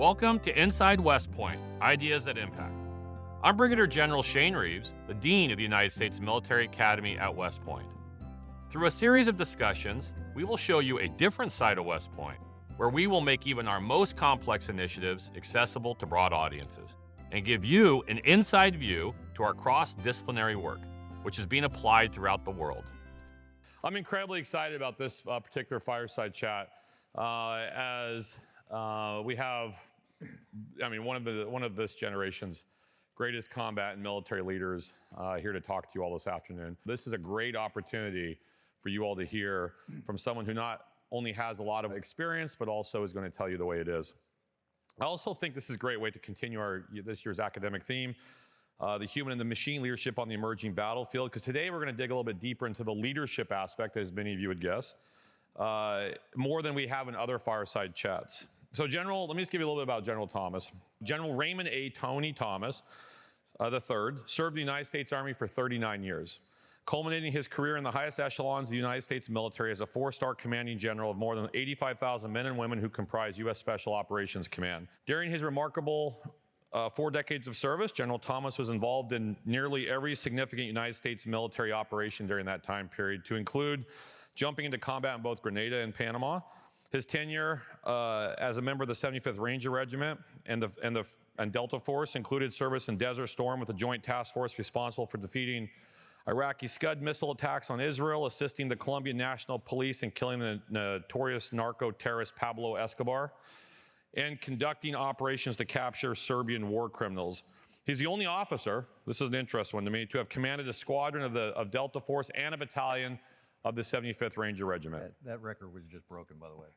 Welcome to Inside West Point, Ideas that Impact. I'm Brigadier General Shane Reeves, the Dean of the United States Military Academy at West Point. Through a series of discussions, we will show you a different side of West Point, where we will make even our most complex initiatives accessible to broad audiences, and give you an inside view to our cross-disciplinary work, which is being applied throughout the world. I'm incredibly excited about this particular fireside chat as we have, one of this generation's greatest combat and military leaders here to talk to you all this afternoon. This is a great opportunity for you all to hear from someone who not only has a lot of experience, but also is going to tell you the way it is. I also think this is a great way to continue this year's academic theme, the human and the machine leadership on the emerging battlefield, because today we're going to dig a little bit deeper into the leadership aspect, as many of you would guess, more than we have in other fireside chats. So let me just give you a little bit about General Thomas. General Raymond A. Tony Thomas III served the United States Army for 39 years, culminating his career in the highest echelons of the United States military as a four-star commanding general of more than 85,000 men and women who comprise U.S. Special Operations Command. During his remarkable 4 decades of service, General Thomas was involved in nearly every significant United States military operation during that time period, to include jumping into combat in both Grenada and Panama. His tenure as a member of the 75th Ranger Regiment and Delta Force included service in Desert Storm with the Joint Task Force responsible for defeating Iraqi Scud missile attacks on Israel, assisting the Colombian National Police in killing the notorious narco-terrorist Pablo Escobar, and conducting operations to capture Serbian war criminals. He's the only officer, this is an interesting one to me, to have commanded a squadron of Delta Force and a battalion of the 75th Ranger Regiment. That record was just broken, by the way.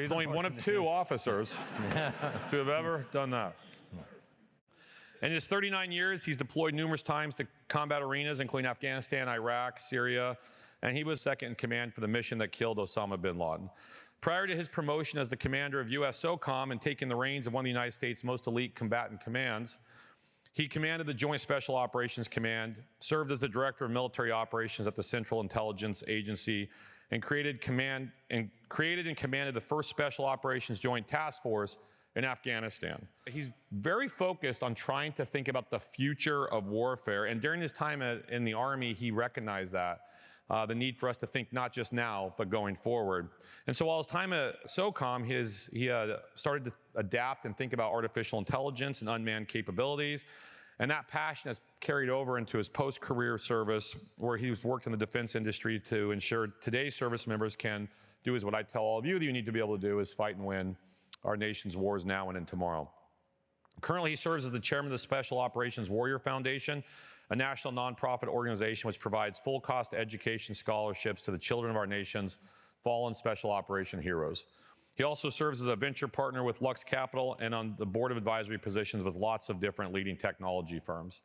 He's only one of 2 officers to have ever done that. In his 39 years, he's deployed numerous times to combat arenas, including Afghanistan, Iraq, Syria, and he was second in command for the mission that killed Osama bin Laden. Prior to his promotion as the commander of U.S. SOCOM and taking the reins of one of the United States' most elite combatant commands, he commanded the Joint Special Operations Command, served as the Director of Military Operations at the Central Intelligence Agency, and created and commanded the first Special Operations Joint Task Force in Afghanistan. He's very focused on trying to think about the future of warfare, and during his time in the Army, he recognized that, the need for us to think not just now, but going forward. And so while his time at SOCOM, he started to adapt and think about artificial intelligence and unmanned capabilities, and that passion has carried over into his post-career service, where he's worked in the defense industry to ensure today's service members can do what I tell all of you that you need to be able to do, is fight and win our nation's wars now and in tomorrow. Currently, he serves as the chairman of the Special Operations Warrior Foundation, a national nonprofit organization which provides full-cost education scholarships to the children of our nation's fallen special operation heroes. He also serves as a venture partner with Lux Capital and on the board of advisory positions with lots of different leading technology firms.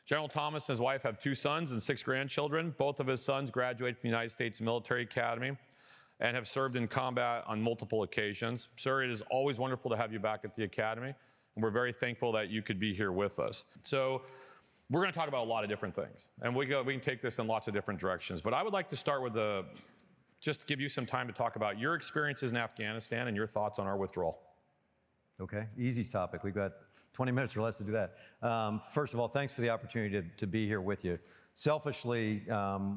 General Thomas and his wife have 2 sons and 6 grandchildren. Both of his sons graduated from the United States Military Academy and have served in combat on multiple occasions. Sir, it is always wonderful to have you back at the Academy, and we're very thankful that you could be here with us. So we're going to talk about a lot of different things, and we can take this in lots of different directions. But I would like to start with just give you some time to talk about your experiences in Afghanistan and your thoughts on our withdrawal. Okay, easy topic. We've got 20 minutes or less to do that. First of all, thanks for the opportunity to be here with you. Selfishly,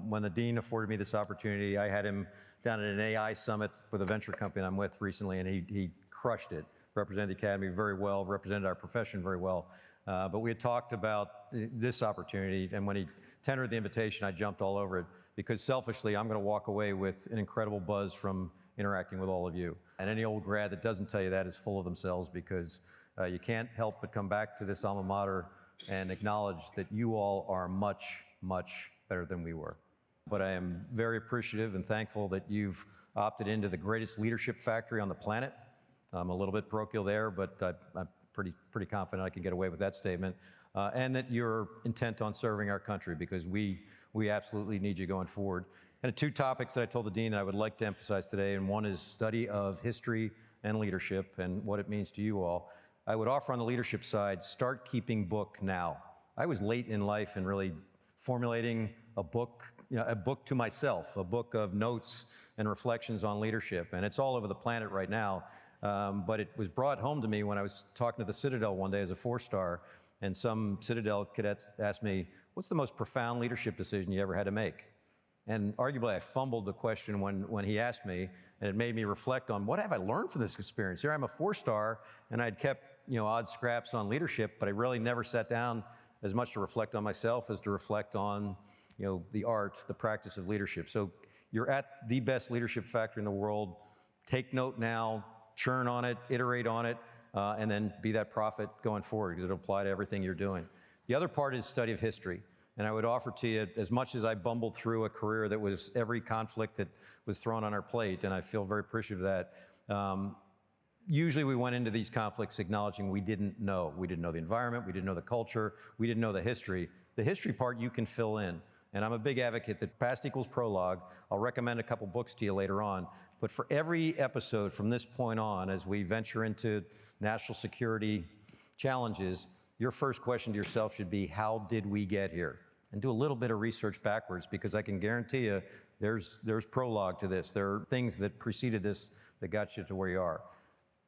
when the dean afforded me this opportunity, I had him down at an AI summit for the venture company I'm with recently, and he crushed it. Represented the Academy very well, represented our profession very well. But we had talked about this opportunity, and when he tendered the invitation, I jumped all over it, because selfishly, I'm going to walk away with an incredible buzz from interacting with all of you. And any old grad that doesn't tell you that is full of themselves, because you can't help but come back to this alma mater and acknowledge that you all are much, much better than we were. But I am very appreciative and thankful that you've opted into the greatest leadership factory on the planet. I'm a little bit parochial there, but I'm pretty confident I can get away with that statement. And that you're intent on serving our country, because we absolutely need you going forward. And 2 topics that I told the dean I would like to emphasize today, and one is study of history and leadership and what it means to you all. I would offer on the leadership side, start keeping book now. I was late in life in really formulating a book to myself, a book of notes and reflections on leadership, and it's all over the planet right now. But it was brought home to me when I was talking to the Citadel one day as a 4-star, and some Citadel cadets asked me, what's the most profound leadership decision you ever had to make? And arguably I fumbled the question when he asked me, and it made me reflect on what have I learned from this experience. Here I'm a 4-star, and I'd kept odd scraps on leadership, but I really never sat down as much to reflect on myself as to reflect on the art, the practice of leadership. So you're at the best leadership factory in the world. Take note now, churn on it, iterate on it, and then be that prophet going forward, because it'll apply to everything you're doing. The other part is study of history. And I would offer to you, as much as I bumbled through a career that was every conflict that was thrown on our plate, and I feel very appreciative of that, usually we went into these conflicts acknowledging we didn't know. We didn't know the environment, we didn't know the culture, we didn't know the history. The history part you can fill in. And I'm a big advocate that past equals prologue. I'll recommend a couple books to you later on. But for every episode from this point on, as we venture into national security challenges, your first question to yourself should be, how did we get here? And do a little bit of research backwards, because I can guarantee you there's prologue to this. There are things that preceded this that got you to where you are.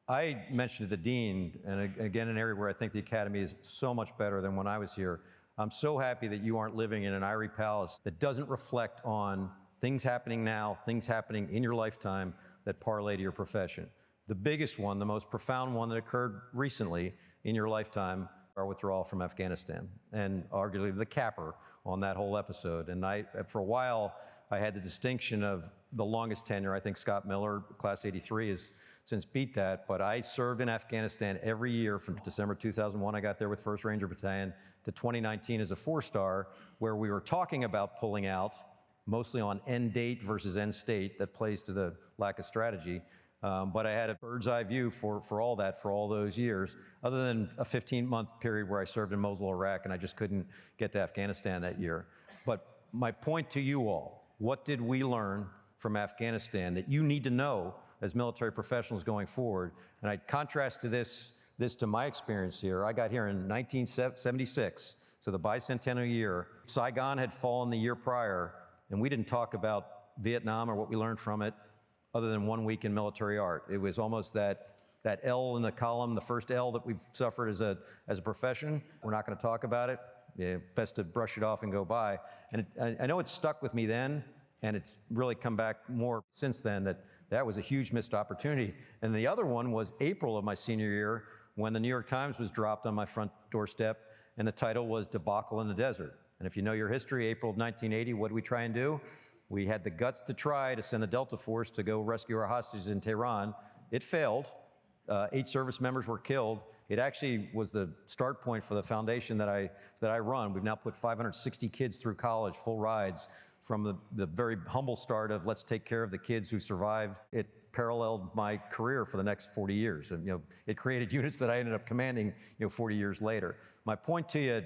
I mentioned to the dean, and again, an area where I think the academy is so much better than when I was here. I'm so happy that you aren't living in an ivory palace that doesn't reflect on things happening now, things happening in your lifetime that parlay to your profession. The biggest one, the most profound one that occurred recently in your lifetime, our withdrawal from Afghanistan, and arguably the capper on that whole episode. And for a while, I had the distinction of the longest tenure. I think Scott Miller, class 83, has since beat that, but I served in Afghanistan every year from December 2001, I got there with 1st Ranger Battalion, to 2019 as a 4-star, where we were talking about pulling out, mostly on end date versus end state. That plays to the lack of strategy. But I had a bird's eye view for all that, for all those years, other than a 15-month period where I served in Mosul, Iraq, and I just couldn't get to Afghanistan that year. But my point to you all, what did we learn from Afghanistan that you need to know as military professionals going forward? And I contrast to this to my experience here. I got here in 1976, so the bicentennial year. Saigon had fallen the year prior, and we didn't talk about Vietnam or what we learned from it other than 1 week in military art. It was almost that L in the column, the first L that we've suffered as a profession. We're not going to talk about it. Yeah, best to brush it off and go by. And I know it stuck with me then, and it's really come back more since then, that was a huge missed opportunity. And the other one was April of my senior year, when the New York Times was dropped on my front doorstep, and the title was Debacle in the Desert. And if you know your history, April of 1980, what did we try and do? We had the guts to try to send the Delta Force to go rescue our hostages in Tehran. It failed. 8 service members were killed. It actually was the start point for the foundation that I run. We've now put 560 kids through college, full rides, from the very humble start of let's take care of the kids who survived. It paralleled my career for the next 40 years. And, it created units that I ended up commanding, 40 years later. My point to you,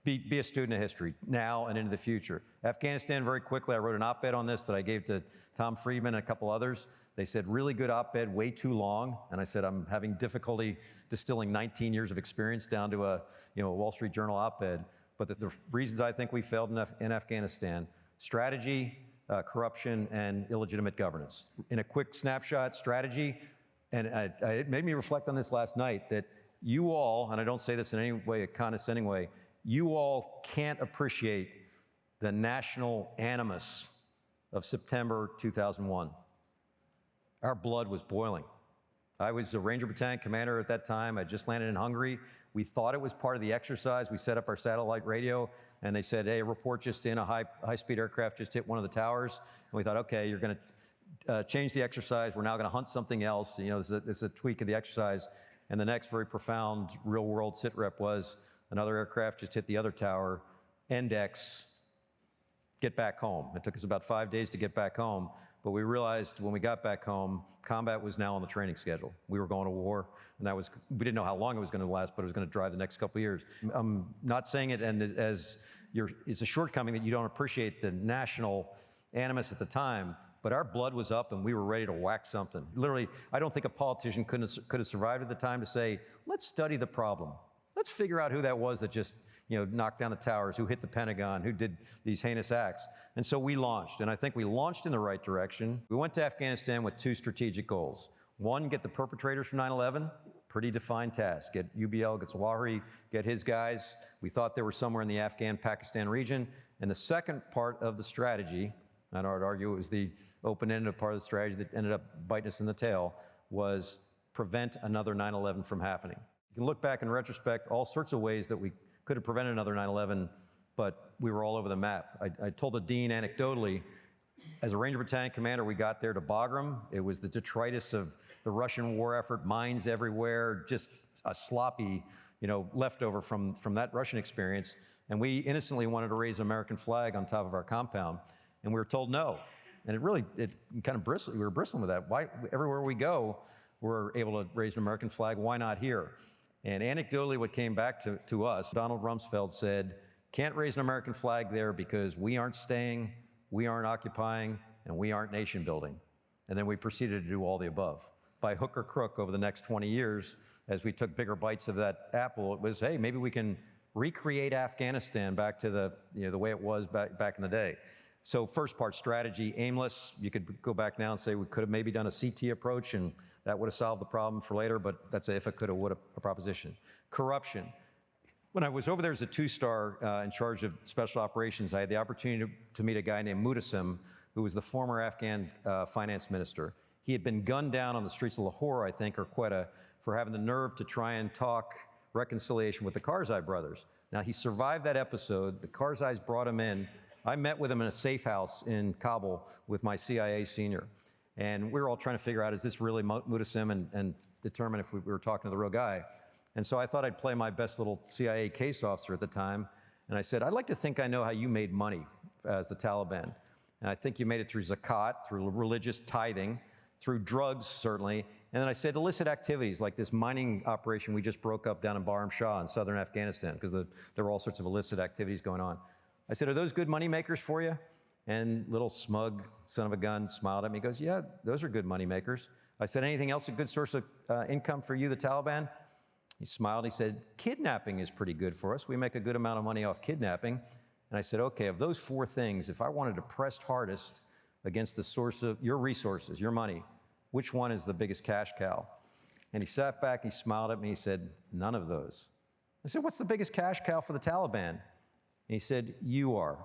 be a student of history now and into the future. Afghanistan, very quickly, I wrote an op-ed on this that I gave to Tom Friedman and a couple others. They said, really good op-ed, way too long. And I said, I'm having difficulty distilling 19 years of experience down to a Wall Street Journal op-ed. But the reasons I think we failed in Afghanistan: strategy, corruption, and illegitimate governance. In a quick snapshot, strategy, and it made me reflect on this last night, that you all, and I don't say this in any way, a condescending way, you all can't appreciate the national animus of September 2001. Our blood was boiling. I was a Ranger Battalion commander at that time. I just landed in Hungary. We thought it was part of the exercise. We set up our satellite radio, and they said, hey, a report just in, a high-speed aircraft just hit one of the towers. And we thought, okay, you're going to change the exercise. We're now going to hunt something else. This is a tweak of the exercise. And the next very profound real-world sit rep was another aircraft just hit the other tower, Index, get back home. It took us about 5 days to get back home, but we realized when we got back home, combat was now on the training schedule. We were going to war, and we didn't know how long it was going to last, but it was going to drive the next couple of years. I'm not saying it it's a shortcoming that you don't appreciate the national animus at the time, but our blood was up and we were ready to whack something. Literally, I don't think a politician could have survived at the time to say, let's study the problem. Let's figure out who that was that just knocked down the towers, who hit the Pentagon, who did these heinous acts. And so we launched, and I think we launched in the right direction. We went to Afghanistan with 2 strategic goals. One, get the perpetrators from 9/11, pretty defined task. Get UBL, get Zawahiri, get his guys. We thought they were somewhere in the Afghan-Pakistan region. And the second part of the strategy, and I would argue it was the open-ended part of the strategy that ended up biting us in the tail, was prevent another 9/11 from happening. You can look back in retrospect, all sorts of ways that we could have prevented another 9/11, but we were all over the map. I told the dean anecdotally, as a Ranger Battalion commander, we got there to Bagram. It was the detritus of the Russian war effort, mines everywhere, just a sloppy, leftover from that Russian experience. And we innocently wanted to raise an American flag on top of our compound, and we were told no. And it kind of bristled. We were bristling with that. Why, everywhere we go, we're able to raise an American flag. Why not here? And anecdotally, what came back to us, Donald Rumsfeld said, can't raise an American flag there because we aren't staying, we aren't occupying, and we aren't nation building. And then we proceeded to do all the above. By hook or crook over the next 20 years, as we took bigger bites of that apple, it was, hey, maybe we can recreate Afghanistan back to the way it was back in the day. So first part, strategy, aimless. You could go back now and say we could have maybe done a CT approach and that would have solved the problem for later, but that's a if it could have, would have proposition. Corruption. When I was over there as a two-star in charge of special operations, I had the opportunity to meet a guy named Muhtasim, who was the former Afghan finance minister. He had been gunned down on the streets of Lahore, I think, or Quetta, for having the nerve to try and talk reconciliation with the Karzai brothers. Now, he survived that episode. The Karzais brought him in. I met with him in a safe house in Kabul with my CIA senior. And we were all trying to figure out, is this really Muhtasim, and determine if we were talking to the real guy. And so I thought I'd play my best little CIA case officer at the time. And I said, I'd like to think I know how you made money as the Taliban. And I think you made it through zakat, through religious tithing, through drugs, certainly. And then I said illicit activities, like this mining operation we just broke up down in Baram Shah in southern Afghanistan, because there were all sorts of illicit activities going on. I said, are those good money makers for you? And little smug son of a gun smiled at me. He goes, yeah, those are good money makers. I said, anything else a good source of income for you, the Taliban? He smiled. He said, kidnapping is pretty good for us. We make a good amount of money off kidnapping. And I said, okay, of those four things, if I wanted to press hardest against the source of your resources, your money, which one is the biggest cash cow? And he sat back, he smiled at me, he said, none of those. I said, what's the biggest cash cow for the Taliban? And he said, you are.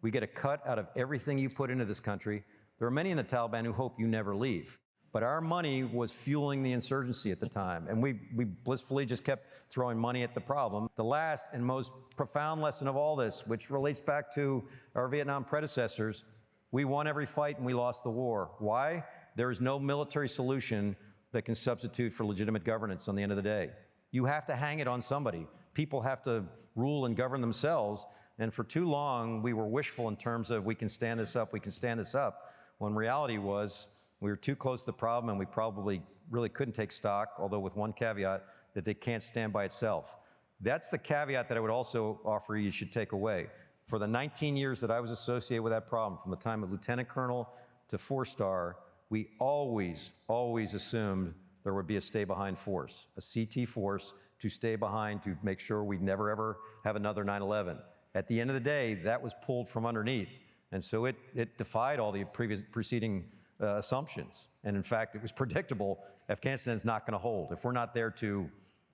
We get a cut out of everything you put into this country. There are many in the Taliban who hope you never leave. But our money was fueling the insurgency at the time, and we blissfully just kept throwing money at the problem. The last and most profound lesson of all this, which relates back to our Vietnam predecessors, we won every fight and we lost the war. Why? There is no military solution that can substitute for legitimate governance on the end of the day. You have to hang it on somebody. People have to rule and govern themselves, and for too long, we were wishful in terms of we can stand this up, we can stand this up, when reality was, we were too close to the problem and we probably really couldn't take stock, although with one caveat, that they can't stand by itself. That's the caveat that I would also offer you should take away. For the 19 years that I was associated with that problem, from the time of lieutenant colonel to 4-star, we always assumed there would be a stay-behind force, a CT force to stay behind to make sure we'd never ever have another 9/11. At the end of the day, that was pulled from underneath, and so it defied all the preceding assumptions. And in fact, it was predictable. Afghanistan's not going to hold. If we're not there to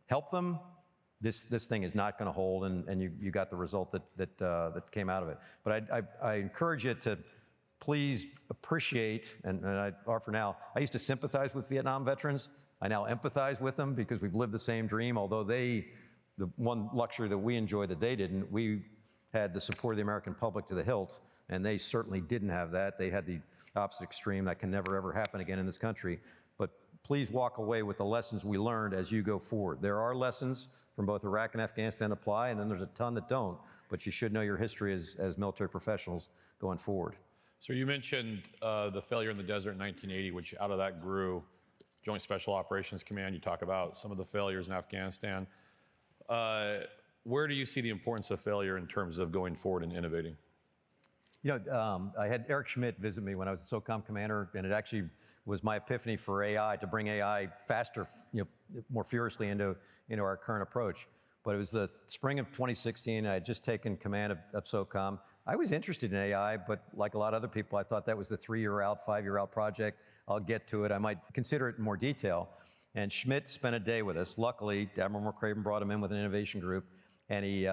help them, this thing is not going to hold, and you got the result that came out of it. But I encourage you to please appreciate, and I offer now, I used to sympathize with Vietnam veterans. I now empathize with them because we've lived the same dream, although the one luxury that we enjoy that they didn't, we had the support of the American public to the hilt, and they certainly didn't have that. They had the opposite extreme. That can never, ever happen again in this country. But please walk away with the lessons we learned as you go forward. There are lessons from both Iraq and Afghanistan apply, and then there's a ton that don't. But you should know your history as military professionals going forward. So you mentioned the failure in the desert in 1980, which out of that grew Joint Special Operations Command. You talk about some of the failures in Afghanistan. Where do you see the importance of failure in terms of going forward and innovating? You know, I had Eric Schmidt visit me when I was a SOCOM commander, and it actually was my epiphany for AI, to bring AI faster, more furiously into our current approach. But it was the spring of 2016, I had just taken command of SOCOM. I was interested in AI, but like a lot of other people, I thought that was the 3-year out, 5-year out project. I'll get to it. I might consider it in more detail. And Schmidt spent a day with us. Luckily, Admiral McCraven brought him in with an innovation group, and he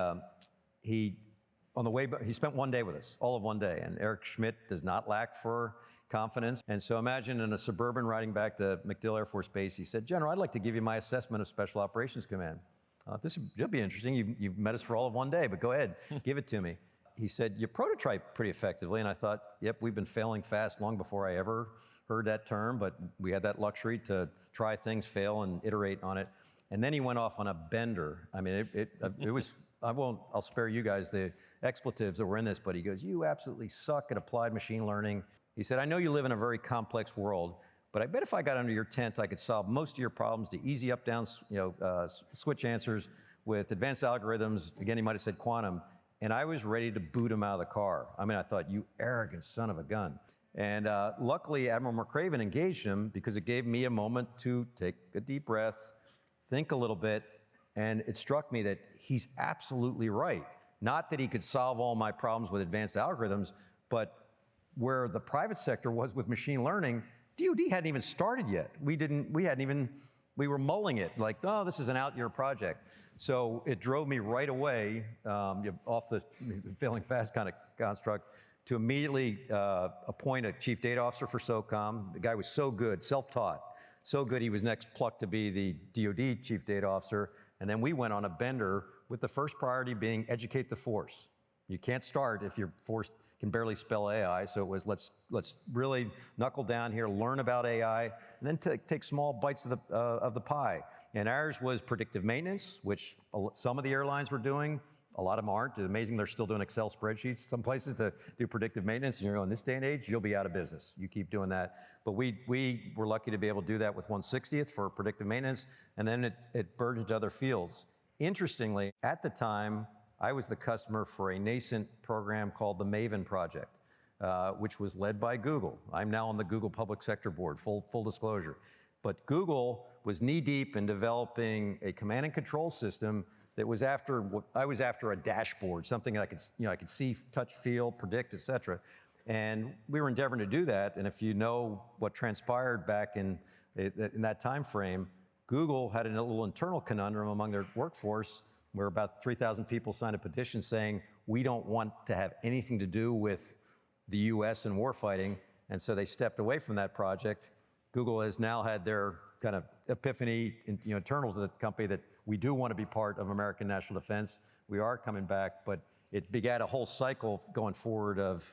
on the way, he spent one day with us, all of one day. And Eric Schmidt does not lack for confidence. And so imagine in a Suburban riding back to MacDill Air Force Base, he said, "General, I'd like to give you my assessment of Special Operations Command." This will be interesting. You've met us for all of one day, but go ahead, give it to me. He said, "You prototype pretty effectively." And I thought, yep, we've been failing fast long before I ever heard that term, but we had that luxury to try things, fail, and iterate on it. And then he went off on a bender. I mean, it was, I'll spare you guys the expletives that were in this, but he goes, "You absolutely suck at applied machine learning." He said, "I know you live in a very complex world, but I bet if I got under your tent, I could solve most of your problems to easy up, down, switch answers with advanced algorithms." Again, he might have said quantum. And I was ready to boot him out of the car. I mean, I thought, you arrogant son of a gun. And luckily, Admiral McCraven engaged him because it gave me a moment to take a deep breath, think a little bit, and it struck me that he's absolutely right. Not that he could solve all my problems with advanced algorithms, but where the private sector was with machine learning, DoD hadn't even started yet. We were mulling it like, oh, this is an out-year project. So it drove me right away, off the failing fast kind of construct, to immediately appoint a chief data officer for SOCOM. The guy was so good, self-taught, so good he was next plucked to be the DoD chief data officer. And then we went on a bender with the first priority being educate the force. You can't start if your force can barely spell AI. So it was let's really knuckle down here, learn about AI, and then take small bites of the pie. And ours was predictive maintenance, which some of the airlines were doing. A lot of them aren't. It's amazing they're still doing Excel spreadsheets, some places, to do predictive maintenance. And you're going, this day and age, you'll be out of business. You keep doing that. But we were lucky to be able to do that with 1/60th for predictive maintenance. And then it burgeoned to other fields. Interestingly, at the time, I was the customer for a nascent program called the Maven Project, which was led by Google. I'm now on the Google Public Sector Board, full disclosure. But Google was knee-deep in developing a command and control system that was I was after a dashboard, something I could see, touch, feel, predict, et cetera. And we were endeavoring to do that. And if you know what transpired back in that time frame, Google had a little internal conundrum among their workforce where about 3,000 people signed a petition saying, we don't want to have anything to do with the US and warfighting. And so they stepped away from that project. Google has now had their kind of epiphany internal to the company that we do want to be part of American national defense. We are coming back, but it began a whole cycle going forward of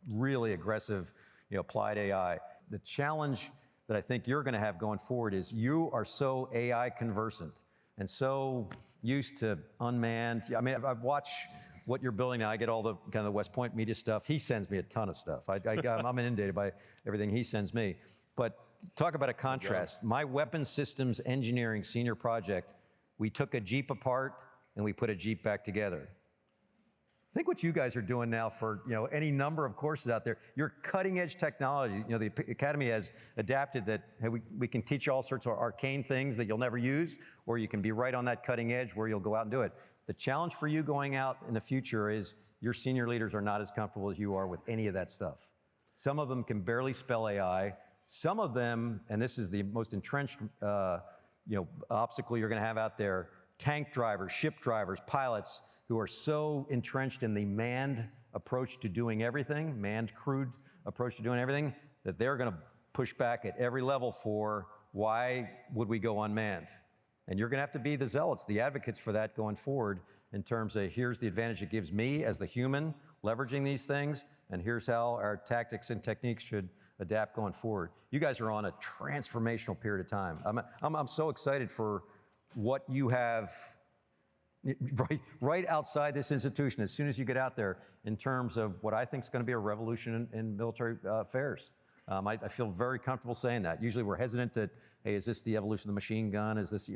really aggressive applied AI. The challenge that I think you're going to have going forward is you are so AI conversant and so used to unmanned. I mean, I've watched what you're building now. I get all the kind of the West Point media stuff. He sends me a ton of stuff. I'm inundated by everything he sends me. But talk about a contrast. My weapons systems engineering senior project, we took a Jeep apart and we put a Jeep back together. Think what you guys are doing now for any number of courses out there. You're cutting edge technology. The Academy has adapted that hey, we can teach you all sorts of arcane things that you'll never use, or you can be right on that cutting edge where you'll go out and do it. The challenge for you going out in the future is your senior leaders are not as comfortable as you are with any of that stuff. Some of them can barely spell AI. Some of them, and this is the most entrenched obstacle you're going to have out there, tank drivers, ship drivers, pilots, who are so entrenched in the manned approach to doing everything, manned crewed approach to doing everything, that they're going to push back at every level for why would we go unmanned? And you're going to have to be the zealots, the advocates for that going forward in terms of here's the advantage it gives me as the human leveraging these things, and here's how our tactics and techniques should adapt going forward. You guys are on a transformational period of time. I'm so excited for what you have right outside this institution as soon as you get out there in terms of what I think is going to be a revolution in military affairs. I feel very comfortable saying that. Usually we're hesitant that, hey, is this the evolution of the machine gun? Is this,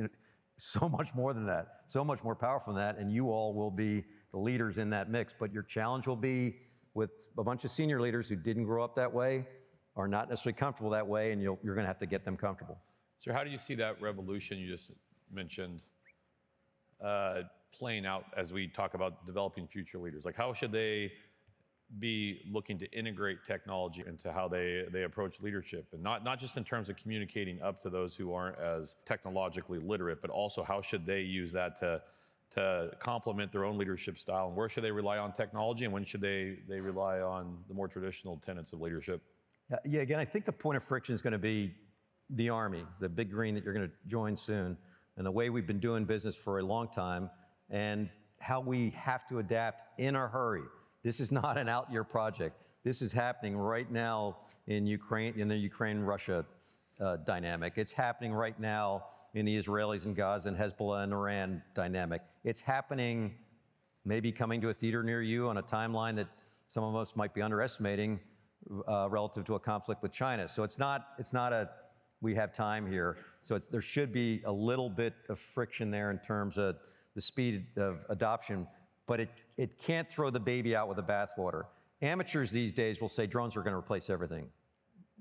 so much more than that, so much more powerful than that, and you all will be the leaders in that mix. But your challenge will be with a bunch of senior leaders who didn't grow up that way, are not necessarily comfortable that way, and you're going to have to get them comfortable. So how do you see that revolution you just mentioned playing out as we talk about developing future leaders? Like how should they be looking to integrate technology into how they approach leadership, and not just in terms of communicating up to those who aren't as technologically literate, but also how should they use that to complement their own leadership style, and where should they rely on technology, and when should they rely on the more traditional tenets of leadership? Yeah, again, I think the point of friction is going to be the Army, the big green that you're going to join soon, and the way we've been doing business for a long time, and how we have to adapt in a hurry. This is not an out-year project. This is happening right now in Ukraine, in the Ukraine-Russia dynamic. It's happening right now in the Israelis and Gaza and Hezbollah and Iran dynamic. It's happening, maybe coming to a theater near you on a timeline that some of us might be underestimating relative to a conflict with China. So it's not a we have time here. So there should be a little bit of friction there in terms of the speed of adoption, but it can't throw the baby out with the bathwater. Amateurs these days will say drones are going to replace everything.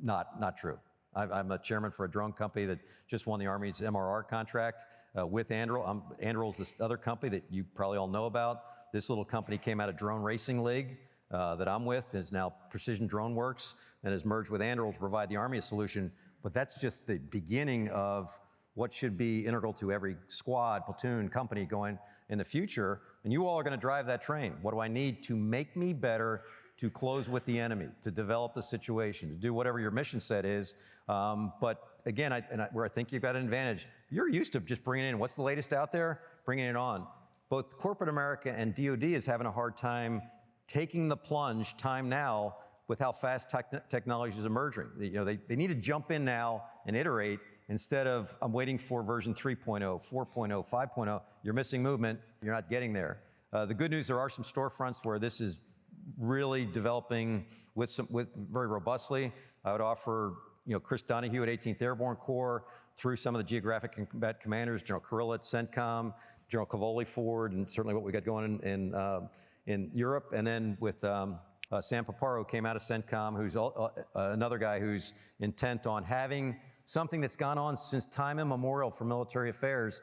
Not true. I'm a chairman for a drone company that just won the Army's MRR contract with Anduril. Anduril is this other company that you probably all know about. This little company came out of Drone Racing League that I'm with, is now Precision Drone Works, and has merged with Anduril to provide the Army a solution. But that's just the beginning of what should be integral to every squad, platoon, company going in the future. And you all are going to drive that train. What do I need to make me better, to close with the enemy, to develop the situation, to do whatever your mission set is? But again, where I think you've got an advantage, you're used to just bringing in what's the latest out there, bringing it on. Both corporate America and DoD is having a hard time taking the plunge time now with how fast technology is emerging. They need to jump in now and iterate instead of, I'm waiting for version 3.0, 4.0, 5.0. You're missing movement. You're not getting there. The good news, there are some storefronts where this is really developing very robustly. I would offer, Chris Donahue at 18th Airborne Corps, through some of the geographic combat commanders, General Kurilla at CENTCOM, General Cavoli Ford, and certainly what we got going in Europe, and then with Sam Paparo came out of CENTCOM, who's another guy who's intent on having something that's gone on since time immemorial for military affairs,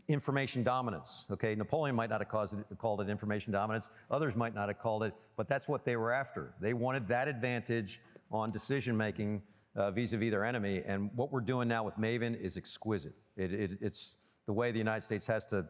information dominance. Okay, Napoleon might not have called it information dominance, others might not have called it, but that's what they were after. They wanted that advantage on decision-making vis-a-vis their enemy, and what we're doing now with Maven is exquisite. It's the way the United States has to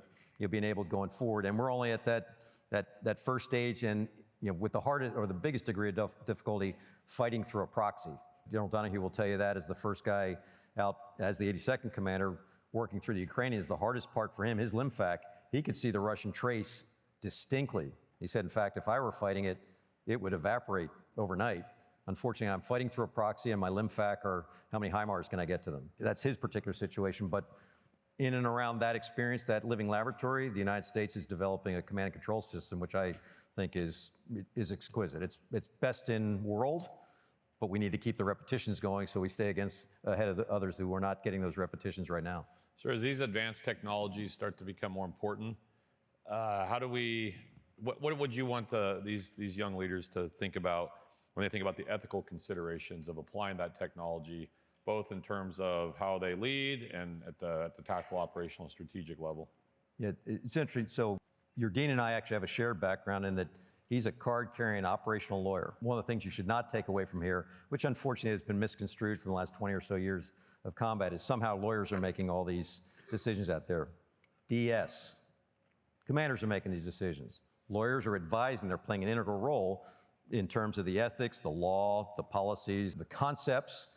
be enabled going forward, and we're only at that first stage, and with the hardest or the biggest degree of difficulty, fighting through a proxy. General Donahue will tell you that as the first guy out as the 82nd commander working through the Ukrainians. The hardest part for him, his LIMFAC, he could see the Russian trace distinctly. He said, in fact, if I were fighting it, it would evaporate overnight. Unfortunately, I'm fighting through a proxy, and my LIMFAC are how many HIMARS can I get to them? That's his particular situation, but in and around that experience, that living laboratory, the United States is developing a command and control system, which I think is exquisite. It's best in world, but we need to keep the repetitions going so we stay ahead of the others who are not getting those repetitions right now. So as these advanced technologies start to become more important, what would you want these young leaders to think about when they think about the ethical considerations of applying that technology, both in terms of how they lead and at the tactical, operational, and strategic level? Yeah, it's interesting. So your dean and I actually have a shared background in that he's a card-carrying operational lawyer. One of the things you should not take away from here, which unfortunately has been misconstrued for the last 20 or so years of combat, is somehow lawyers are making all these decisions out there. BS. Commanders are making these decisions. Lawyers are advising, they're playing an integral role in terms of the ethics, the law, the policies, the concepts.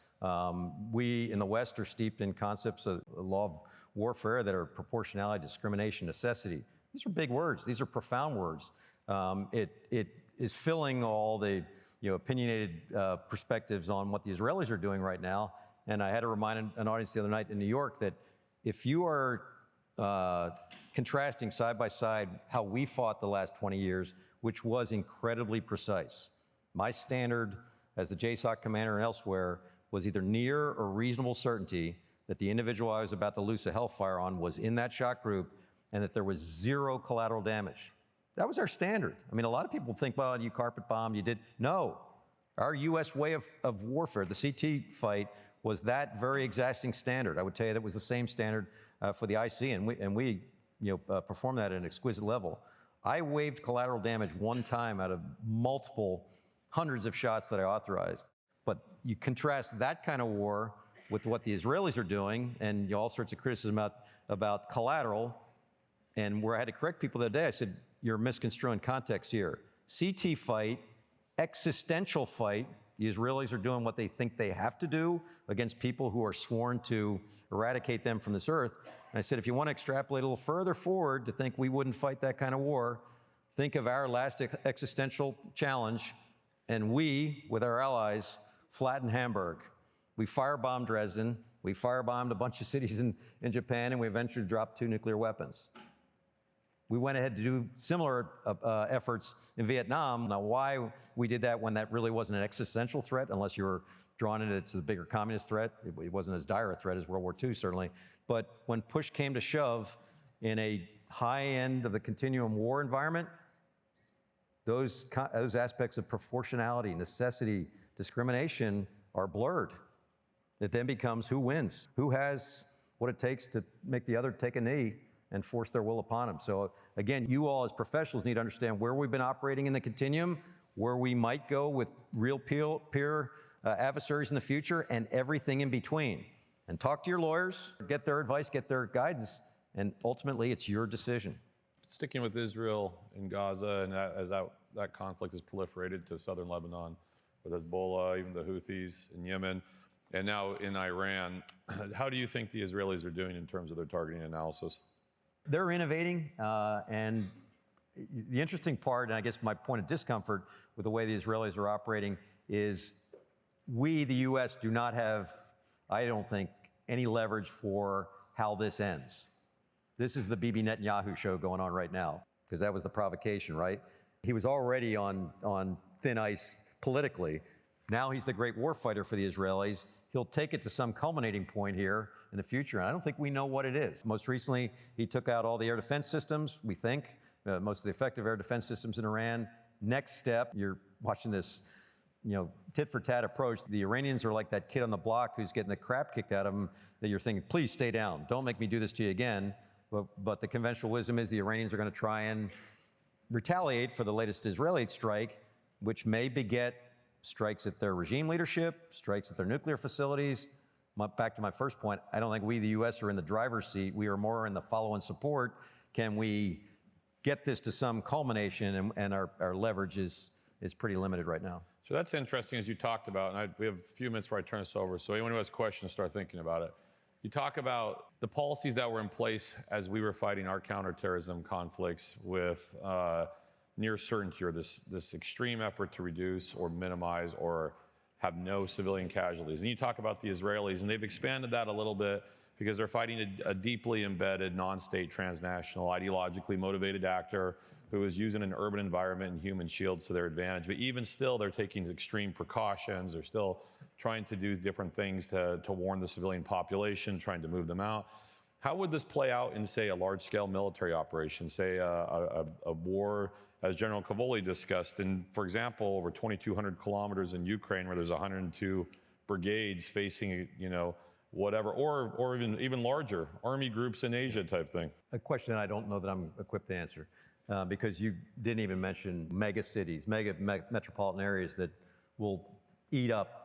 We in the West are steeped in concepts of the law of warfare that are proportionality, discrimination, necessity. These are big words. These are profound words. It is filling all the opinionated perspectives on what the Israelis are doing right now. And I had to remind an audience the other night in New York that if you are contrasting side by side how we fought the last 20 years, which was incredibly precise. My standard as the JSOC commander and elsewhere was either near or reasonable certainty that the individual I was about to loose a hellfire on was in that shot group and that there was zero collateral damage. That was our standard. I mean, a lot of people think, well, you carpet bombed, you did. No, our US way of warfare, the CT fight, was that very exacting standard. I would tell you that was the same standard for the IC, and we performed that at an exquisite level. I waived collateral damage one time out of multiple hundreds of shots that I authorized. But you contrast that kind of war with what the Israelis are doing, and all sorts of criticism about collateral, and where I had to correct people the other day, I said, you're misconstruing context here. CT fight, existential fight, the Israelis are doing what they think they have to do against people who are sworn to eradicate them from this earth. And I said, if you want to extrapolate a little further forward to think we wouldn't fight that kind of war, think of our last existential challenge, and we, with our allies, flattened Hamburg. We firebombed Dresden, we firebombed a bunch of cities in Japan, and we eventually dropped 2 nuclear weapons. We went ahead to do similar efforts in Vietnam. Now, why we did that when that really wasn't an existential threat, unless you were drawn into the bigger communist threat. It wasn't as dire a threat as World War II, certainly. But when push came to shove in a high end of the continuum war environment, those aspects of proportionality, necessity, discrimination are blurred. It then becomes who wins, who has what it takes to make the other take a knee and force their will upon them. So again, you all as professionals need to understand where we've been operating in the continuum, where we might go with real peer adversaries in the future, and everything in between. And talk to your lawyers, get their advice, get their guidance, and ultimately it's your decision. Sticking with Israel and Gaza, and as that conflict has proliferated to southern Lebanon, with Hezbollah, even the Houthis in Yemen, and now in Iran, how do you think the Israelis are doing in terms of their targeting analysis? They're innovating, and the interesting part, and I guess my point of discomfort with the way the Israelis are operating is we, the US, do not have, I don't think, any leverage for how this ends. This is the Bibi Netanyahu show going on right now, because that was the provocation, right? He was already on thin ice politically. Now he's the great warfighter for the Israelis. He'll take it to some culminating point here in the future, and I don't think we know what it is. Most recently, he took out all the air defense systems, we think, most of the effective air defense systems in Iran. Next step, you're watching this, tit-for-tat approach. The Iranians are like that kid on the block who's getting the crap kicked out of him, that you're thinking, please stay down, don't make me do this to you again. But the conventional wisdom is the Iranians are going to try and retaliate for the latest Israeli strike, which may beget strikes at their regime leadership, strikes at their nuclear facilities. Back to my first point, I don't think we, the US, are in the driver's seat. We are more in the follow and support. Can we get this to some culmination? And our leverage is pretty limited right now. So that's interesting, as you talked about, and we have a few minutes before I turn this over, so anyone who has questions, start thinking about it. You talk about the policies that were in place as we were fighting our counterterrorism conflicts with near certainty, or this extreme effort to reduce or minimize or have no civilian casualties. And you talk about the Israelis, and they've expanded that a little bit because they're fighting a deeply embedded, non-state, transnational, ideologically motivated actor who is using an urban environment and human shields to their advantage. But even still, they're taking extreme precautions. They're still trying to do different things to warn the civilian population, trying to move them out. How would this play out in, say, a large-scale military operation, say a war, as General Cavoli discussed, in, for example, over 2,200 kilometers in Ukraine, where there's 102 brigades facing, whatever, or even larger, army groups in Asia type thing? A question I don't know that I'm equipped to answer, because you didn't even mention mega cities, metropolitan areas that will eat up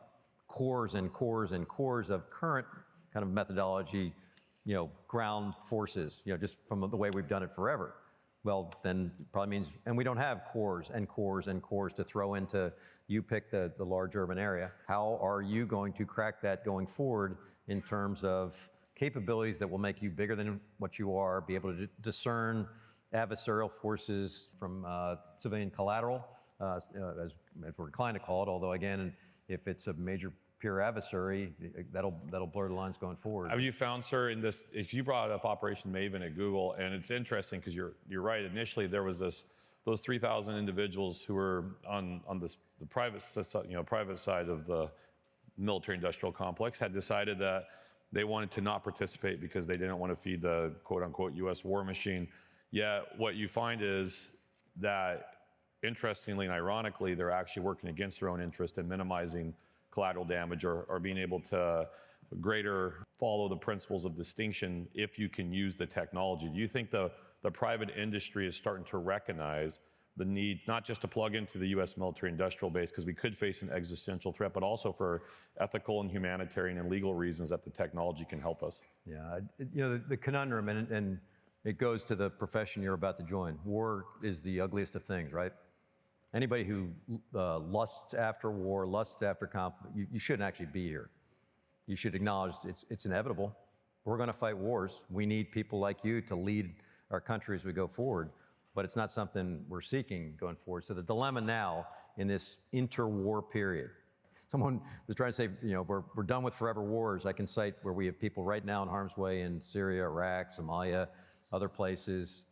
cores and cores and cores of current kind of methodology, ground forces, just from the way we've done it forever. Well, then it probably means, and we don't have cores and cores and cores to throw into, you pick the large urban area. How are you going to crack that going forward in terms of capabilities that will make you bigger than what you are, be able to discern adversarial forces from civilian collateral, as we're inclined to call it, although again, if it's a major peer adversary, that'll blur the lines going forward. Have you found, sir, in this, you brought up Operation Maven at Google, and it's interesting because you're right. Initially, there was those 3,000 individuals who were on the private side of the military-industrial complex had decided that they wanted to not participate because they didn't want to feed the quote-unquote U.S. war machine. Yet what you find is that, interestingly and ironically, they're actually working against their own interest in minimizing collateral damage or being able to greater follow the principles of distinction if you can use the technology. Do you think the private industry is starting to recognize the need not just to plug into the U.S. military industrial base, because we could face an existential threat, but also for ethical and humanitarian and legal reasons that the technology can help us. Yeah, the conundrum, and it goes to the profession you're about to join. War is the ugliest of things, right? Anybody who lusts after war, lusts after conflict, you shouldn't actually be here. You should acknowledge it's inevitable. We're going to fight wars. We need people like you to lead our country as we go forward, but it's not something we're seeking going forward. So the dilemma now in this interwar period, someone was trying to say, we're done with forever wars. I can cite where we have people right now in harm's way in Syria, Iraq, Somalia, other places,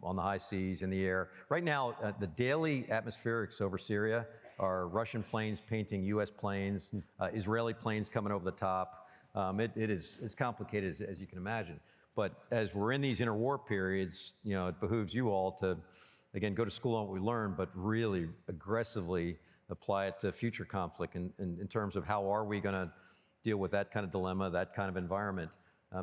on the high seas, in the air. Right now, the daily atmospherics over Syria are Russian planes painting U.S. planes, Israeli planes coming over the top. It's complicated, as you can imagine. But as we're in these interwar periods, it behooves you all to, again, go to school on what we learned, but really aggressively apply it to future conflict in terms of how are we going to deal with that kind of dilemma, that kind of environment,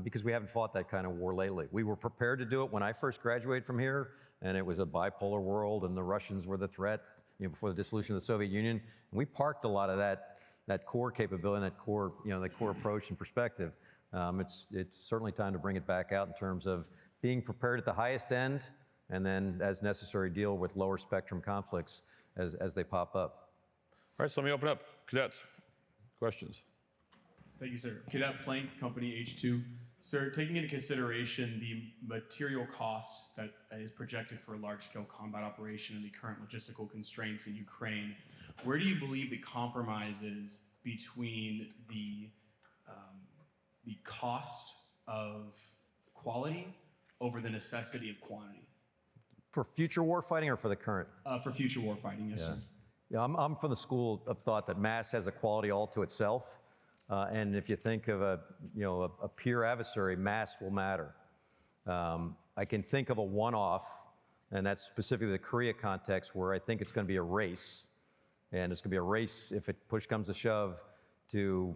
because we haven't fought that kind of war lately. We were prepared to do it when I first graduated from here, and it was a bipolar world, and the Russians were the threat before the dissolution of the Soviet Union. And we parked a lot of that core capability and that core approach and perspective. It's certainly time to bring it back out in terms of being prepared at the highest end, and then, as necessary, deal with lower spectrum conflicts as they pop up. All right, so let me open up. Cadets, questions? Thank you, sir. Cadet Plank, Company H2. Sir, taking into consideration the material cost that is projected for a large-scale combat operation and the current logistical constraints in Ukraine, where do you believe the compromise is between the cost of quality over the necessity of quantity? For future war fighting or for the current? For future war fighting, yes, sir. Yeah, I'm from the school of thought that mass has a quality all to itself. And if you think of a peer adversary, mass will matter. I can think of a one-off, and that's specifically the Korea context, where I think it's going to be a race. And it's going to be a race, if push comes to shove, to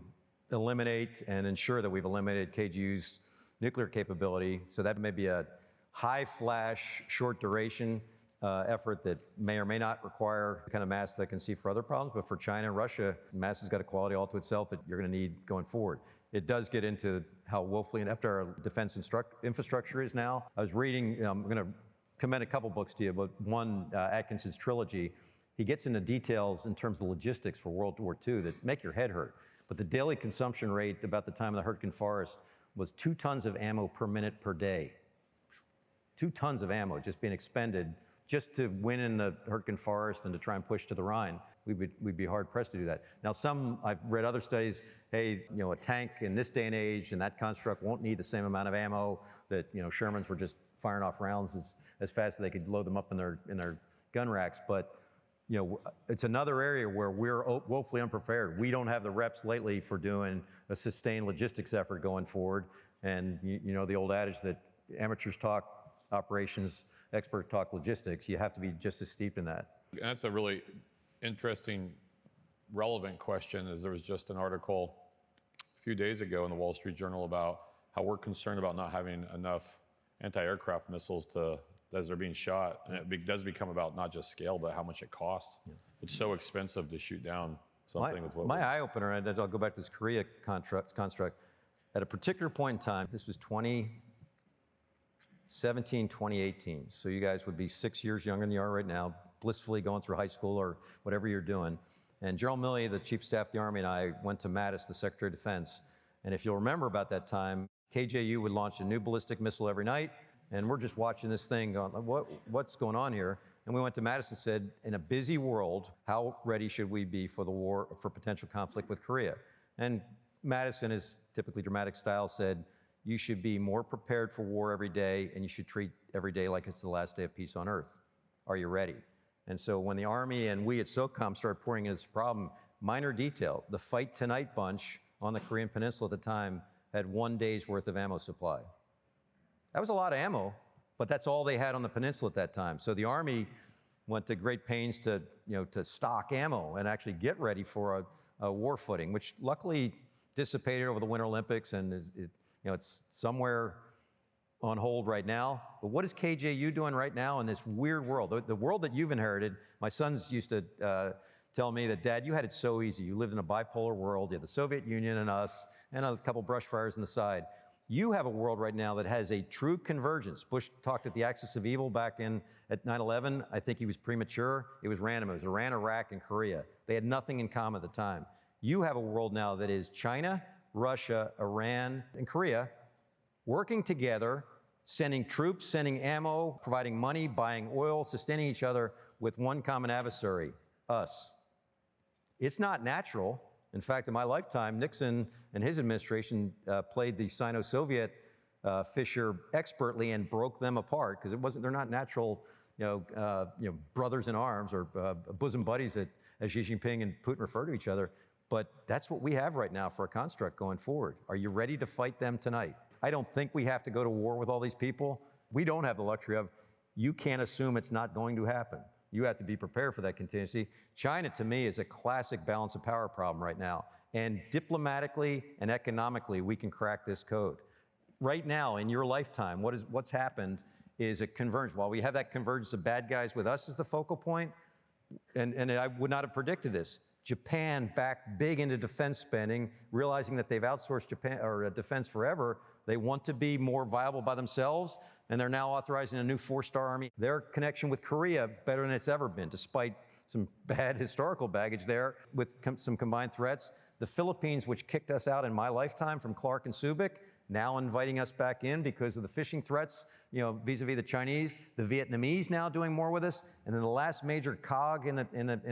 eliminate and ensure that we've eliminated KGU's nuclear capability. So that may be a high flash, short duration effort that may or may not require the kind of mass that can see for other problems. But for China and Russia, mass has got a quality all to itself that you're going to need going forward. It does get into how woefully inept our defense infrastructure is now. I was reading, I'm going to commend a couple books to you, but one, Atkinson's trilogy. He gets into details in terms of logistics for World War II that make your head hurt. But the daily consumption rate about the time of the Hurtgen Forest was 2 tons of ammo per minute per day. 2 tons of ammo just being expended just to win in the Hurtgen Forest and to try and push to the Rhine. We'd be hard pressed to do that. Now, I've read other studies, hey, a tank in this day and age and that construct won't need the same amount of ammo that, Shermans were just firing off rounds as fast as they could load them up in their gun racks. But, it's another area where we're woefully unprepared. We don't have the reps lately for doing a sustained logistics effort going forward. And the old adage that amateurs talk operations, experts talk logistics. You have to be just as steeped in that. That's a really interesting, relevant question. As there was just an article a few days ago in the Wall Street Journal about how we're concerned about not having enough anti-aircraft missiles as they're being shot. And it does become about not just scale, but how much it costs. Yeah. It's so expensive to shoot down something with what my eye-opener, and I'll go back to this Korea construct, at a particular point in time, this was 2017, 2018. So you guys would be 6 years younger than you are right now, blissfully going through high school or whatever you're doing. And General Milley, the Chief of Staff of the Army, and I went to Mattis, the Secretary of Defense. And if you'll remember about that time, KJU would launch a new ballistic missile every night. And we're just watching this thing going, what's going on here? And we went to Mattis and said, in a busy world, how ready should we be for the war, for potential conflict with Korea? And Mattis, in his typically dramatic style, said, you should be more prepared for war every day, and you should treat every day like it's the last day of peace on earth. Are you ready? And so when the Army and we at SOCOM started pouring into this problem, minor detail, the Fight Tonight bunch on the Korean Peninsula at the time had 1 day's worth of ammo supply. That was a lot of ammo, but that's all they had on the peninsula at that time. So the Army went to great pains to stock ammo and actually get ready for a war footing, which luckily dissipated over the Winter Olympics, and it's somewhere on hold right now. But what is KJU doing right now in this weird world? The world that you've inherited, my sons used to tell me that, Dad, you had it so easy. You lived in a bipolar world. You had the Soviet Union and us, and a couple brush fires on the side. You have a world right now that has a true convergence. Bush talked at the axis of evil back at 9/11. I think he was premature. It was random. It was Iran, Iraq, and Korea. They had nothing in common at the time. You have a world now that is China, Russia, Iran, and Korea working together, sending troops, sending ammo, providing money, buying oil, sustaining each other with one common adversary, us. It's not natural. In fact, in my lifetime, Nixon and his administration played the Sino-Soviet fissure expertly and broke them apart because they're not natural, brothers in arms or bosom buddies that, as Xi Jinping and Putin refer to each other. But that's what we have right now for a construct going forward. Are you ready to fight them tonight? I don't think we have to go to war with all these people. We don't have the luxury of, you can't assume it's not going to happen. You have to be prepared for that contingency. China, to me, is a classic balance of power problem right now. And diplomatically and economically, we can crack this code. Right now, in your lifetime, what's happened is a convergence. While we have that convergence of bad guys with us as the focal point, and I would not have predicted this, Japan back big into defense spending, realizing that they've outsourced defense forever. They want to be more viable by themselves, and they're now authorizing a new 4-star army. Their connection with Korea better than it's ever been, despite some bad historical baggage there with some combined threats. The Philippines, which kicked us out in my lifetime from Clark and Subic, now inviting us back in because of the phishing threats, vis-a-vis the Chinese. The Vietnamese now doing more with us. And then the last major cog in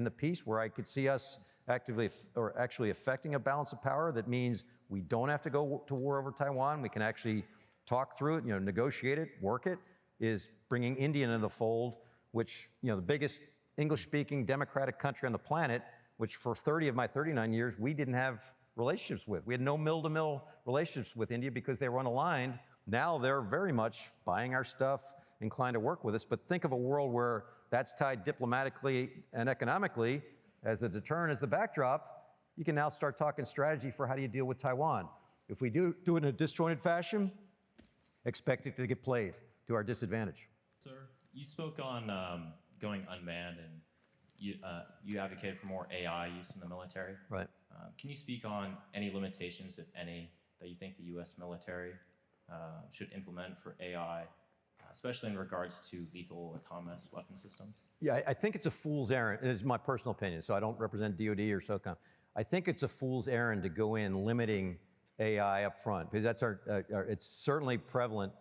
the piece where I could see us actively or actually affecting a balance of power, that means we don't have to go to war over Taiwan. We can actually talk through it, negotiate it, work it, is bringing India into the fold, which, the biggest English-speaking democratic country on the planet, which for 30 of my 39 years, we didn't have relationships with. We had no mill-to-mill relationships with India because they were unaligned. Now they're very much buying our stuff, inclined to work with us. But think of a world where that's tied diplomatically and economically as the deterrent, as the backdrop. You can now start talking strategy for how do you deal with Taiwan. If we do it in a disjointed fashion, expect it to get played to our disadvantage. Sir, you spoke on going unmanned, and you advocate for more AI use in the military. Right. Can you speak on any limitations, if any, that you think the U.S. military should implement for AI, especially in regards to lethal autonomous weapon systems? Yeah, I think it's a fool's errand. It's my personal opinion, so I don't represent DoD or SOCOM. I think it's a fool's errand to go in limiting AI up front, because that's it's certainly prevalent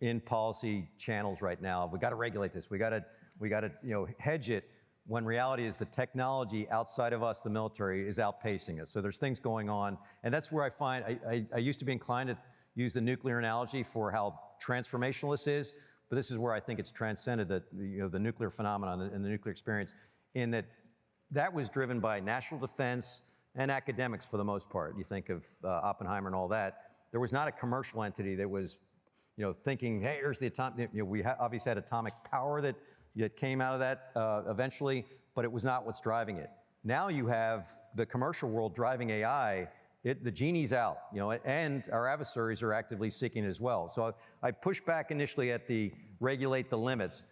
in policy channels right now. We got to regulate this. We got to hedge it, when reality is the technology outside of us, the military, is outpacing us. So there's things going on, and that's where I find I used to be inclined to use the nuclear analogy for how transformational this is, but this is where I think it's transcended the nuclear phenomenon and the nuclear experience, in that was driven by national defense and academics for the most part. You think of Oppenheimer and all that. There was not a commercial entity that was, thinking, hey, here's the atomic. We obviously had atomic power that came out of that eventually, but it was not what's driving it. Now you have the commercial world driving AI. The genie's out, and our adversaries are actively seeking it as well. So I pushed back initially at the regulate the limits.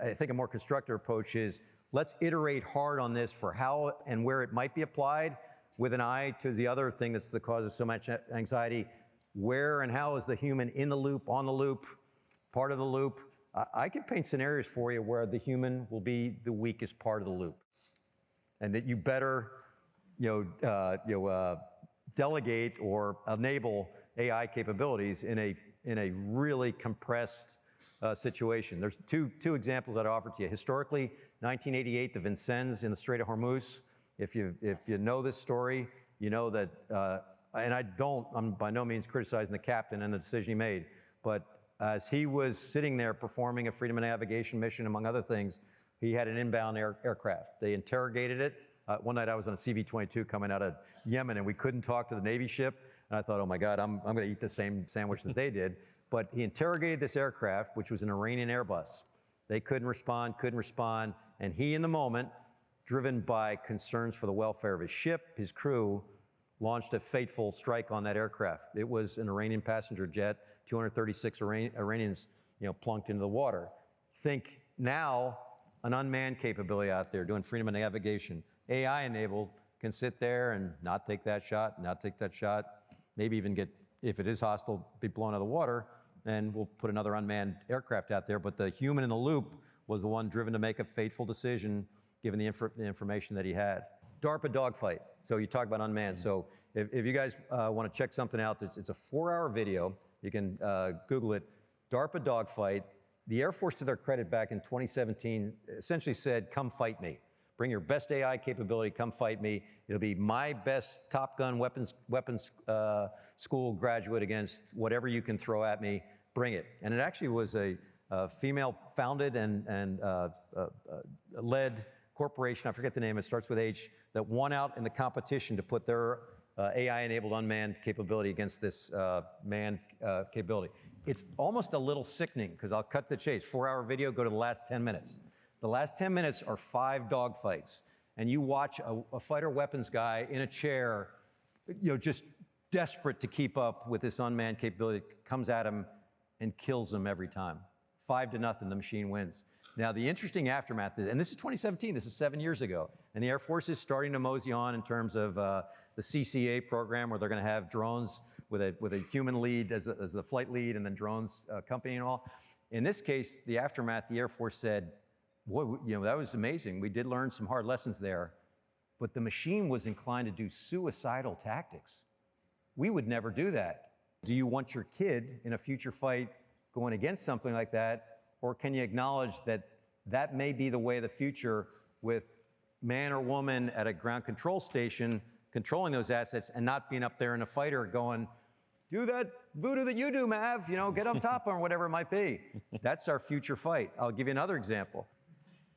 I think a more constructive approach is, let's iterate hard on this for how and where it might be applied, with an eye to the other thing that's the cause of so much anxiety. Where and how is the human in the loop, on the loop, part of the loop? I can paint scenarios for you where the human will be the weakest part of the loop, and that you better, delegate or enable AI capabilities in a really compressed situation. There's two examples I'd offer to you. Historically, 1988, the Vincennes in the Strait of Hormuz. If you know this story, you know that, and I'm by no means criticizing the captain and the decision he made, but as he was sitting there performing a freedom of navigation mission, among other things, he had an inbound aircraft. They interrogated it. One night I was on a CV-22 coming out of Yemen, and we couldn't talk to the Navy ship. And I thought, oh my God, I'm going to eat the same sandwich that they did. But he interrogated this aircraft, which was an Iranian Airbus. They couldn't respond, and he, in the moment, driven by concerns for the welfare of his ship, his crew, launched a fateful strike on that aircraft. It was an Iranian passenger jet, 236 Iranians, plunked into the water. Think now an unmanned capability out there doing freedom of navigation, AI enabled, can sit there and not take that shot, maybe even get, if it is hostile, be blown out of the water, and we'll put another unmanned aircraft out there. But the human in the loop was the one driven to make a fateful decision given the information that he had. DARPA dogfight. So you talk about unmanned. So if you guys want to check something out, it's a 4-hour video. You can Google it. DARPA dogfight. The Air Force, to their credit, back in 2017, essentially said, come fight me. Bring your best AI capability, come fight me. It'll be my best Top Gun weapons school graduate against whatever you can throw at me, bring it. And it actually was a female-founded and led corporation, I forget the name, it starts with H, that won out in the competition to put their AI-enabled unmanned capability against this manned capability. It's almost a little sickening, because I'll cut to the chase. 4-hour video, go to the last 10 minutes. The last 10 minutes are 5 dogfights, and you watch a fighter weapons guy in a chair, just desperate to keep up with this unmanned capability, comes at him and kills him every time. 5-0, the machine wins. Now, the interesting aftermath, and this is 2017, this is 7 years ago, and the Air Force is starting to mosey on in terms of the CCA program, where they're going to have drones with a human lead as the flight lead, and then drones accompanying all. In this case, the aftermath, the Air Force said, boy, that was amazing. We did learn some hard lessons there, but the machine was inclined to do suicidal tactics. We would never do that. Do you want your kid in a future fight going against something like that, or can you acknowledge that that may be the way of the future, with man or woman at a ground control station controlling those assets and not being up there in a fighter going, do that voodoo that you do, Mav, get on top or whatever it might be. That's our future fight. I'll give you another example.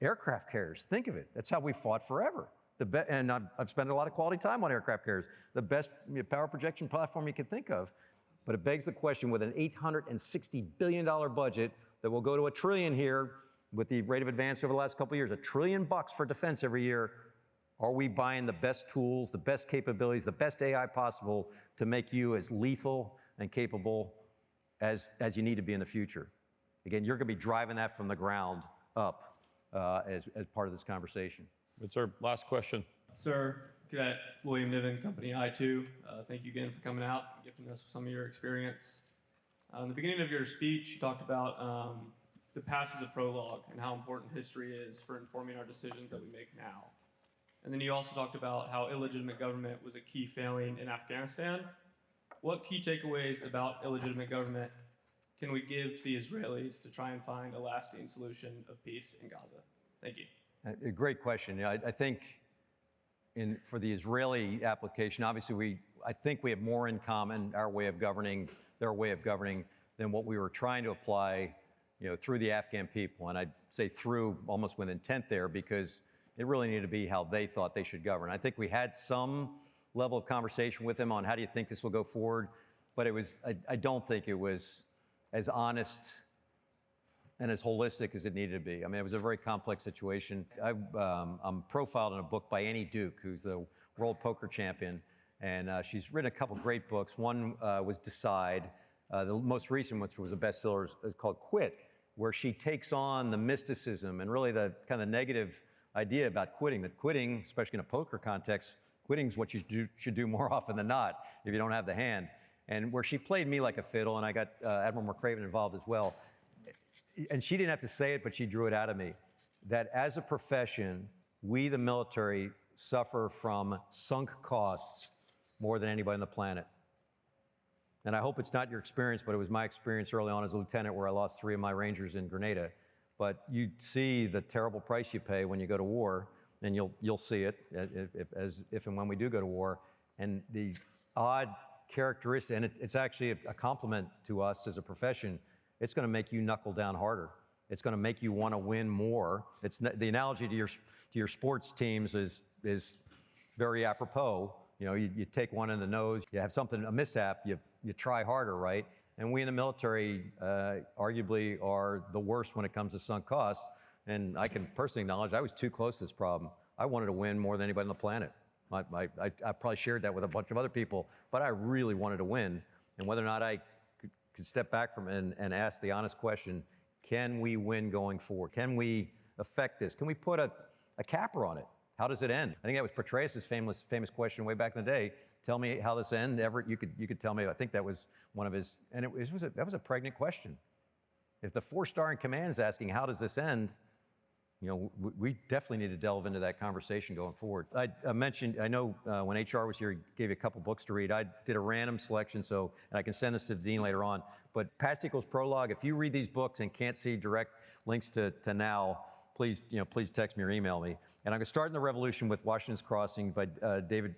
Aircraft carriers, think of it. That's how we fought forever. And I've spent a lot of quality time on aircraft carriers. The best power projection platform you could think of. But it begs the question, with an $860 billion budget that will go to $1 trillion here with the rate of advance over the last couple of years, $1 trillion for defense every year, are we buying the best tools, the best capabilities, the best AI possible to make you as lethal and capable as you need to be in the future? Again, you're going to be driving that from the ground up as part of this conversation. That's our last question. Sir, Cadet William Niven, Company I2. Thank you again for coming out and gifting us some of your experience. In the beginning of your speech, you talked about the past as a prologue and how important history is for informing our decisions that we make now. And then you also talked about how illegitimate government was a key failing in Afghanistan. What key takeaways about illegitimate government can we give to the Israelis to try and find a lasting solution of peace in Gaza? Thank you. A great question. I think for the Israeli application, obviously I think we have more in common, our way of governing, their way of governing, than what we were trying to apply through the Afghan people. And I'd say through almost with intent there, because it really needed to be how they thought they should govern. I think we had some level of conversation with them on how do you think this will go forward, but I don't think it was as honest and as holistic as it needed to be. I mean, it was a very complex situation. I'm profiled in a book by Annie Duke, who's the world poker champion, and she's written a couple great books. One was Decide. The most recent, which was a bestseller, is called Quit, where she takes on the mysticism and really the kind of negative idea about quitting, that quitting, especially in a poker context, quitting is what you should do more often than not if you don't have the hand. And where she played me like a fiddle, and I got Admiral McCraven involved as well, and she didn't have to say it, but she drew it out of me, that as a profession, we, the military, suffer from sunk costs more than anybody on the planet. And I hope it's not your experience, but it was my experience early on as a lieutenant, where I lost 3 of my Rangers in Grenada. But you see the terrible price you pay when you go to war, and you'll see it if and when we do go to war. And the odd characteristic, and it's actually a compliment to us as a profession, it's going to make you knuckle down harder. It's going to make you want to win more. The analogy to your sports teams is very apropos. You take one in the nose, you have a mishap, you try harder, right? And we in the military arguably are the worst when it comes to sunk costs. And I can personally acknowledge I was too close to this problem. I wanted to win more than anybody on the planet. I probably shared that with a bunch of other people, but I really wanted to win. And whether or not I could step back from it and ask the honest question, can we win going forward? Can we affect this? Can we put a capper on it? How does it end? I think that was Petraeus' famous question way back in the day. Tell me how this ends. Everett, you could tell me. I think that was one of his, and that was a pregnant question. If the 4-star in command is asking, how does this end? We definitely need to delve into that conversation going forward. I know when HR was here, he gave you a couple books to read. I did a random selection, and I can send this to the dean later on. But Past Equals Prologue, if you read these books and can't see direct links to now, please text me or email me. And I'm going to start in the Revolution with Washington's Crossing by David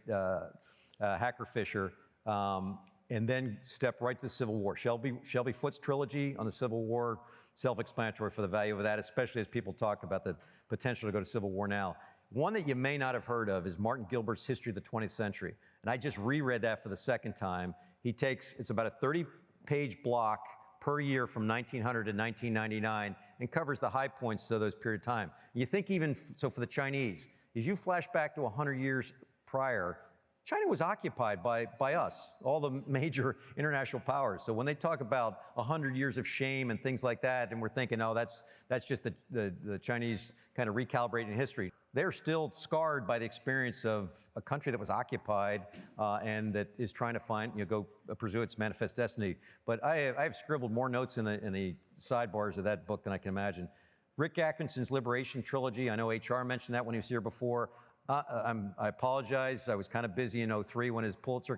Hacker Fisher, and then step right to the Civil War. Shelby Foote's trilogy on the Civil War, self-explanatory for the value of that, especially as people talk about the potential to go to Civil War now. One that you may not have heard of is Martin Gilbert's History of the 20th Century. And I just reread that for the second time. It's about a 30-page block per year from 1900 to 1999 and covers the high points of those period of time. You think so for the Chinese, if you flash back to 100 years prior, China was occupied by us, all the major international powers. So when they talk about 100 years of shame and things like that, and we're thinking, oh, that's just the Chinese kind of recalibrating history. They're still scarred by the experience of a country that was occupied and that is trying to go pursue its manifest destiny. But I have scribbled more notes in the sidebars of that book than I can imagine. Rick Atkinson's Liberation Trilogy, I know HR mentioned that when he was here before. I apologize. I was kind of busy in 2003 when his Pulitzer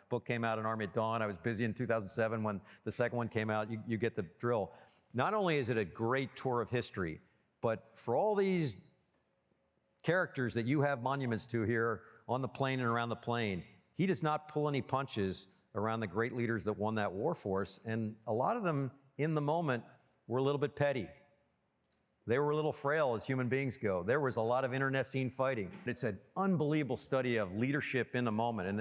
book came out, An Army at Dawn. I was busy in 2007 when the second one came out. You get the drill. Not only is it a great tour of history, but for all these characters that you have monuments to here on the plane and around the plane, he does not pull any punches around the great leaders that won that war for us. And a lot of them in the moment were a little bit petty. They were a little frail as human beings go. There was a lot of internecine fighting. It's an unbelievable study of leadership in the moment,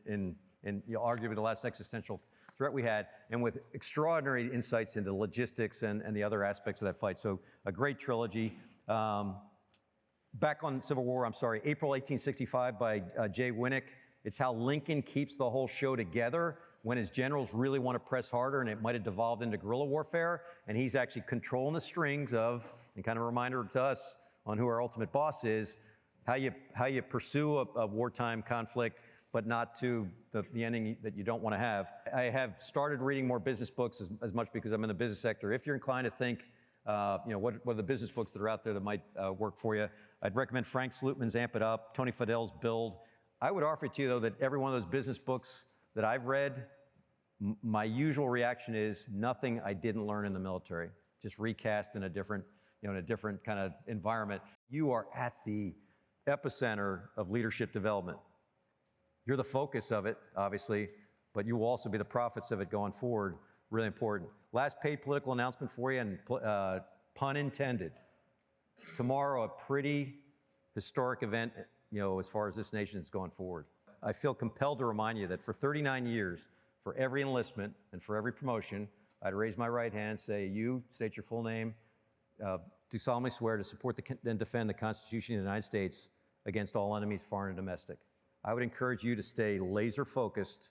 and arguably the last existential threat we had, and with extraordinary insights into logistics and the other aspects of that fight. So a great trilogy. Back on Civil War, April 1865 by Jay Winnick. It's how Lincoln keeps the whole show together when his generals really want to press harder, and it might have devolved into guerrilla warfare, and he's actually controlling the strings of, and kind of a reminder to us on who our ultimate boss is, how you pursue a wartime conflict, but not to the ending that you don't want to have. I have started reading more business books as much because I'm in the business sector. If you're inclined to think, what are the business books that are out there that might work for you, I'd recommend Frank Slootman's Amp It Up, Tony Fadell's Build. I would offer to you, though, that every one of those business books that I've read, my usual reaction is nothing I didn't learn in the military, just recast in a different kind of environment. You are at the epicenter of leadership development. You're the focus of it, obviously, but you will also be the prophets of it going forward. Really important. Last paid political announcement for you, and pun intended. Tomorrow, a pretty historic event, as far as this nation is going forward. I feel compelled to remind you that for 39 years, for every enlistment and for every promotion, I'd raise my right hand, say, you, state your full name, do solemnly swear to support and defend the Constitution of the United States against all enemies, foreign and domestic. I would encourage you to stay laser focused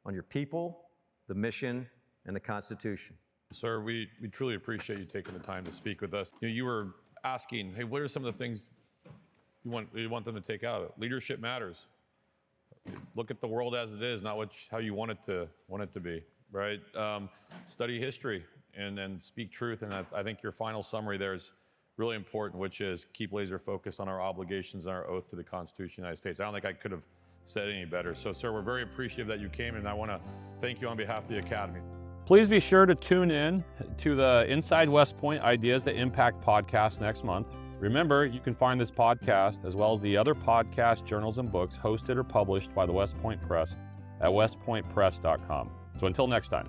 on your people, the mission, and the Constitution. Sir, we truly appreciate you taking the time to speak with us. You were asking, hey, what are some of the things you want them to take out? Leadership matters. Look at the world as it is, not how you want it to be, right? Study history and speak truth. And I think your final summary there is really important, which is keep laser focused on our obligations and our oath to the Constitution of the United States. I don't think I could have said any better. So, sir, we're very appreciative that you came, and I want to thank you on behalf of the Academy. Please be sure to tune in to the Inside West Point Ideas That Impact podcast next month. Remember, you can find this podcast, as well as the other podcasts, journals, and books hosted or published by the West Point Press at westpointpress.com. So until next time.